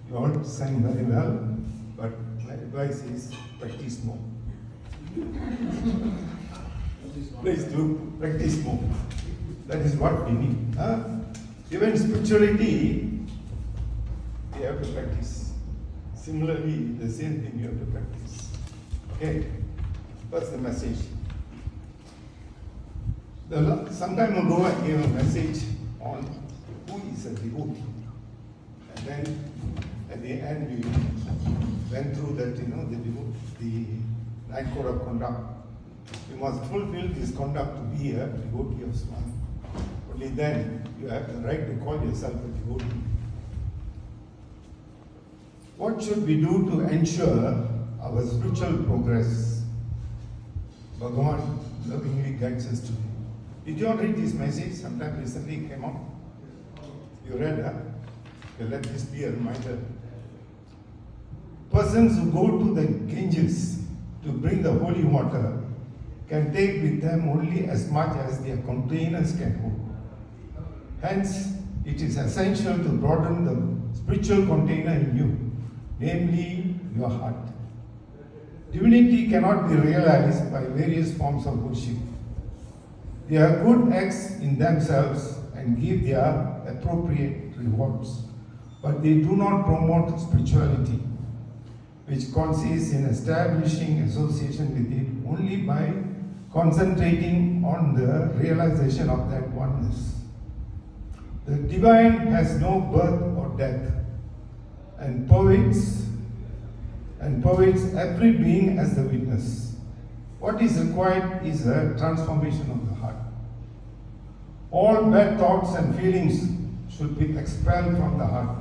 You all sang very well, but my advice is practice more. Please do practice more. That is what we need. Huh? Even spirituality, we have to practice. Similarly, the same thing you have to practice. Okay? First the message. Some time ago I gave a message on who is a devotee. And then at the end we went through that, the 9 code of conduct. You must fulfill this conduct to be a devotee of Swami. Only then you have the right to call yourself a devotee. What should we do to ensure our spiritual progress? Bhagavan lovingly guides us today. Did you all read this message? Sometime recently it came out. You read, huh? Okay, let this be a reminder. Persons who go to the Ganges to bring the holy water can take with them only as much as their containers can hold. Hence, it is essential to broaden the spiritual container in you, namely your heart. Divinity cannot be realized by various forms of worship. They are good acts in themselves and give their appropriate rewards, but they do not promote spirituality, which consists in establishing association with it only by concentrating on the realization of that oneness. The divine has no birth or death, and pervades every being as the witness. What is required is a transformation of the heart. All bad thoughts and feelings should be expelled from the heart.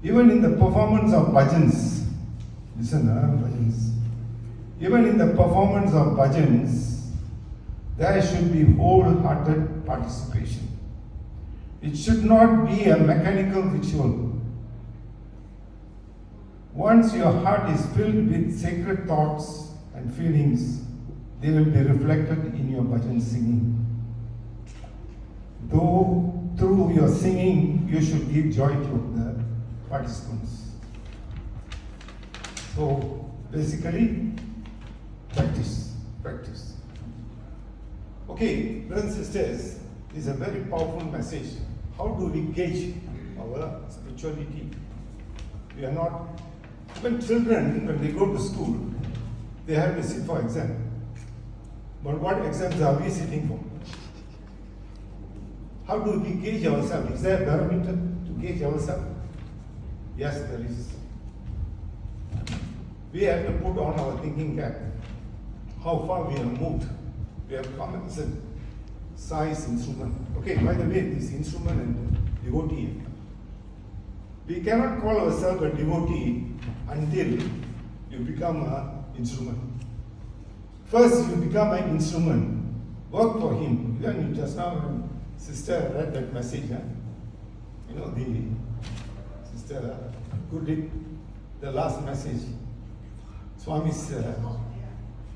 Even in the performance of bhajans, listen, bhajans. Even in the performance of bhajans, there should be wholehearted participation. It should not be a mechanical ritual. Once your heart is filled with sacred thoughts and feelings, they will be reflected in your bhajan singing. Though through your singing, you should give joy to the participants. So basically, practice. Okay, brothers and sisters, this is a very powerful message. How do we gauge our spirituality? We are not, even children, when they go to school, they have to sit for exam. But what exams are we sitting for? How do we gauge ourselves? Is there a barometer to gauge ourselves? Yes, there is. We have to put on our thinking cap. How far we have moved. We have come as a size instrument. Okay, by the way, this instrument and devotee. We cannot call ourselves a devotee until you become an instrument. First, you become an instrument. Work for him. Even just now, when sister read that message, the sister who did the last message, Swami said,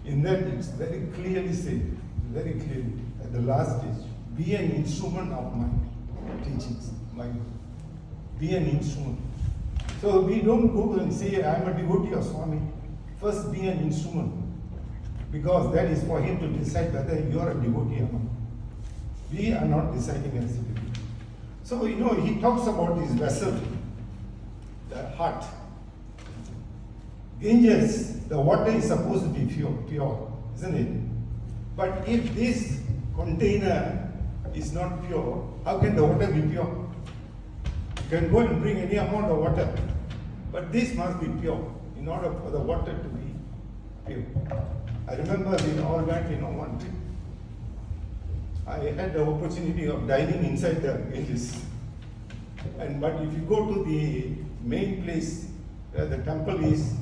in that it's very clearly said, at the last stage, be an instrument of my teachings. Be an instrument. So we don't go and say, I am a devotee of Swami. First be an instrument. Because that is for him to decide whether you are a devotee or not. We are not deciding as a devotee. So, he talks about this vessel, the heart. Ganges, the water is supposed to be pure, isn't it? But if this container is not pure, how can the water be pure? You can go and bring any amount of water, but this must be pure in order for the water to be pure. I remember we all went, one trip. I had the opportunity of diving inside the Ganges. But if you go to the main place where the temple is,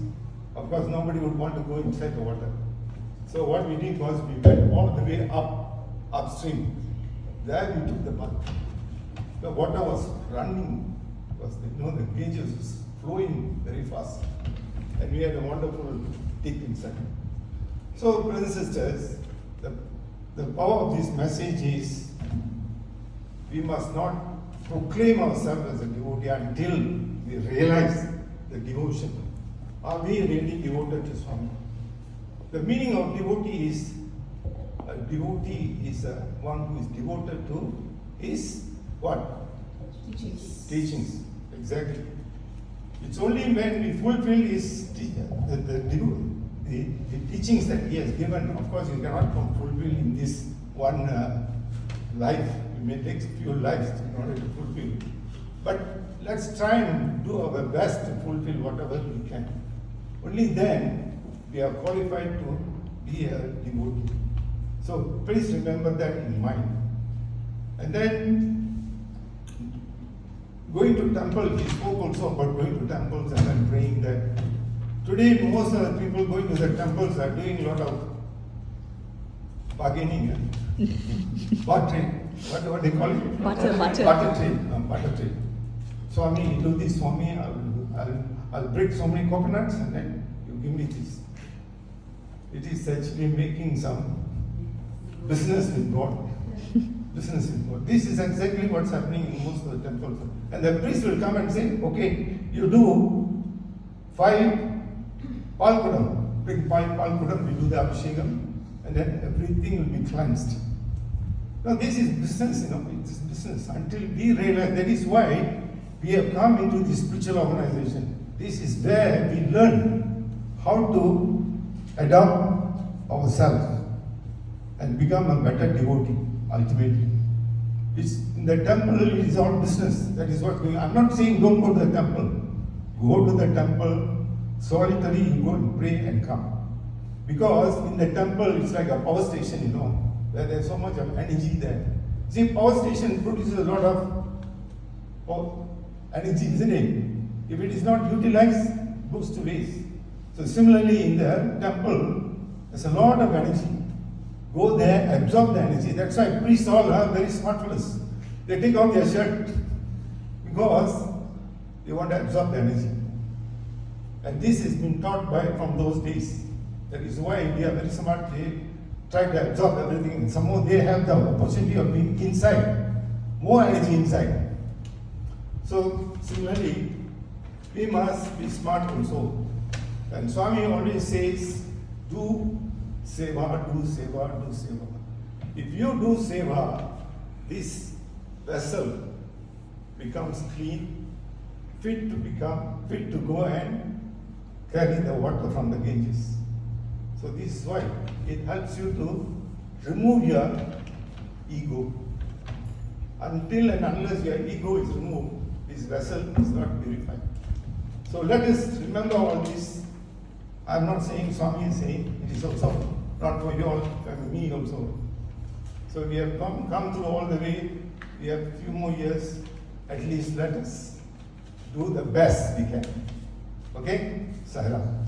of course nobody would want to go inside the water. So what we did was we went all the way upstream. There we took the bath. The water was running, the Ganges was flowing very fast. And we had a wonderful dip inside. So, brothers and sisters, the power of this message is we must not proclaim ourselves as a devotee until we realize the devotion. Are we really devoted to Swami? The meaning of devotee is, a devotee is one who is devoted to his what? Teachings. Exactly. It's only when we fulfill his the teachings that he has given. Of course, you cannot fulfill in this one life. It may take a few lives in order to fulfill. But let's try and do our best to fulfill whatever we can. Only then we are qualified to be a devotee. So please remember that in mind. And then going to temple, he spoke also about going to temples and then praying there. Today, most of the people going to the temples are doing a lot of bargaining. Bartering. What they call it? Butter. Butter trade. Butter trade. Swami, you do this for me, I'll break so many coconuts and then you give me this. It is actually making some business with God. Business with God. This is exactly what's happening in most of the temples. And the priest will come and say, okay, you do 5 palkudam. Bring 5 palkudam, we do the abhishekam, and then everything will be cleansed. Now this is business, it is business. Until we realize, that is why we have come into this spiritual organization. This is where we learn how to adopt ourselves and become a better devotee, ultimately. It's in the temple, it is all business. That is what's going on. I'm not saying don't go to the temple. Go to the temple, solitary, you go and pray and come. Because in the temple, it's like a power station, where there's so much of energy there. See, power station produces a lot of energy, isn't it? If it is not utilized, it goes to waste. So similarly, in the temple, there's a lot of energy. Go there, absorb the energy. That's why priests all are very smart fellows. They take off their shirt because they want to absorb the energy. And this has been taught from those days. That is why we are very smart. They try to absorb everything. And somehow they have the opportunity of being inside. More energy inside. So similarly, we must be smart also. And Swami always says, do seva, do seva, do seva. If you do seva, this vessel becomes clean, fit to go and carry the water from the Ganges. So this is why it helps you to remove your ego. Until and unless your ego is removed, this vessel is not purified. So let us remember all this. I'm not saying Swami is saying, it is also not for you all, for me also. So we have come through all the way. We have a few more years. At least let us do the best we can. Okay? Sairam.